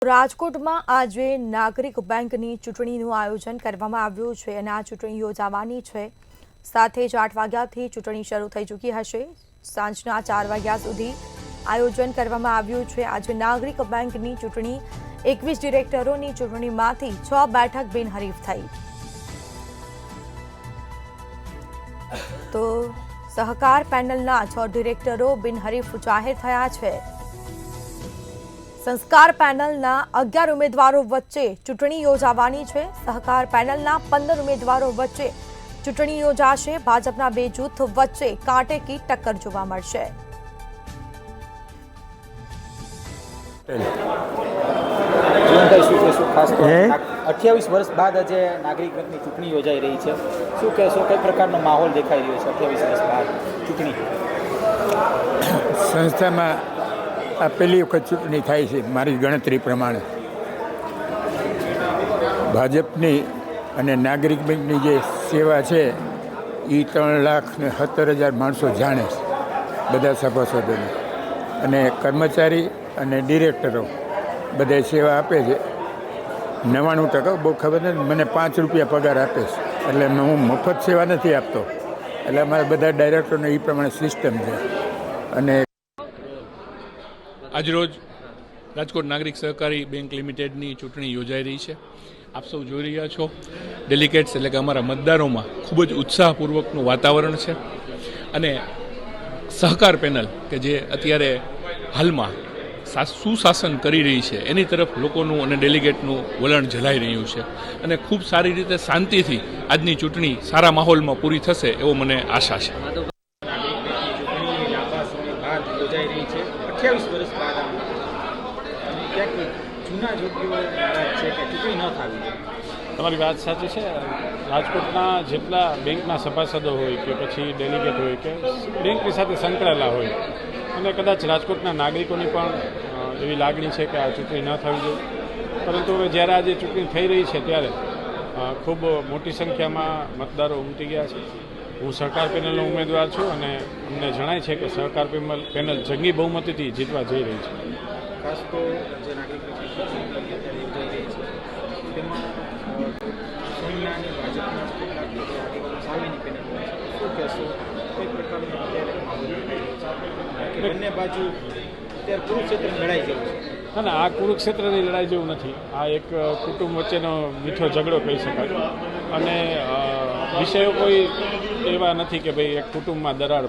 રાજકોટમાં આજે નાગરિક બેંકની ચૂંટણીનું આયોજન કરવામાં આવ્યું છે અને આ ચૂંટણી યોજાવાની છે। સાથે જ 8 વાગ્યાથી ચૂંટણી શરૂ થઈ ચૂકી હશે। સાંજના 4 વાગ્યા સુધી આયોજન કરવામાં આવ્યું છે। આજે નાગરિક બેંકની ચૂંટણી 21 ડિરેક્ટરોની ચૂંટણીમાંથી 6 બેઠક બિનહરીફ થઈ। તો સહકાર પેનલના 6 ડિરેક્ટરો બિનહરીફ જાહેર થયા છે। સંસ્કાર પેનલના 11 ઉમેદવારો વચ્ચે ચૂંટણી યોજાવાની છે। સહકાર પેનલના 15 ઉમેદવારો વચ્ચે ચૂંટણી યોજાશે। ભાજપના 2 જૂથ વચ્ચે કાંટે કી ટક્કર જોવા મળશે। ખાસ 28 વર્ષ બાદ આજે નાગરિક બેંકની ચૂંટણી યોજાઈ રહી છે, શું કહેશો, કઈ પ્રકારનો માહોલ દેખાઈ રહ્યો છે 28 વર્ષ બાદ ચૂંટણી સંસ્થામાં? આ પહેલી વખત ચૂંટણી થાય છે મારી ગણતરી પ્રમાણે। ભાજપની અને નાગરિક બેંકની જે સેવા છે એ 3,17,000 માણસો જાણે છે, બધા સભાસદોને, અને કર્મચારી અને ડિરેક્ટરો બધા સેવા આપે છે। 99% બહુ ખબર નથી, મને 5 રૂપિયા પગાર આપે છે, એટલે હું મફત સેવા નથી આપતો, એટલે અમારા બધા ડાયરેક્ટરોને એ પ્રમાણે સિસ્ટમ છે। અને આજરોજ રાજકોટ નાગરિક સહકારી બેંક લિમિટેડની ચૂંટણી યોજાઈ રહી છે। આપ સૌ જોઈ રહ્યા છો, ડેલિગેટ્સ એટલે કે અમારા મતદારોમાં ખૂબ જ ઉત્સાહપૂર્વકનું વાતાવરણ છે। અને સહકાર પેનલ કે જે અત્યારે હાલમાં સુશાસન કરી રહી છે એની તરફ લોકોનું અને ડેલિગેટનું વલણ ઝલાઈ રહ્યું છે, અને ખૂબ સારી રીતે શાંતિથી આજની ચૂંટણી સારા માહોલમાં પૂરી થશે એવો મને આશા છે। 28 વર્ષ બાદ ક્યાંક જૂના જોગીઓ નારાજ છે કે ચૂંટણી ન થવી જોઈએ। તમારી વાત સાચી છે। રાજકોટના જેટલા બેંકના સભાસદો હોય કે પછી ડેલિગેટ હોય કે બેંકની સાથે સંકળાયેલા હોય, અને કદાચ રાજકોટના નાગરિકોની પણ એવી લાગણી છે કે આ ચૂંટણી ન થવી જોઈએ, પરંતુ હવે જ્યારે આજે ચૂંટણી થઈ રહી છે ત્યારે ખૂબ મોટી સંખ્યામાં મતદારો ઉમટી ગયા છે। હું સહકાર પેનલનો ઉમેદવાર છું અને અમને જણાય છે કે સહકાર પેનલ જંગી બહુમતીથી જીતવા જઈ રહી છે। ખાસ તો જે નાગરિક યોજાઈ રહી છે તેમાં સોનિયા અને ભાજપના કેટલાક સામેની પેનલ શું કહેશો, કઈ પ્રકારનો અત્યારે માહોલ દેખાઈ રહ્યો છે? બંને બાજુ અત્યારે કુરુક્ષેત્ર લડાઈ જેવું છે? ના, આ કુરુક્ષેત્રની લડાઈ જેવું નથી। આ એક કુટુંબ વચ્ચેનો મીઠો ઝઘડો કહી શકાય, અને વિષયો કોઈ એવા નથી કે ભાઈ એક કુટુંબમાં દરાર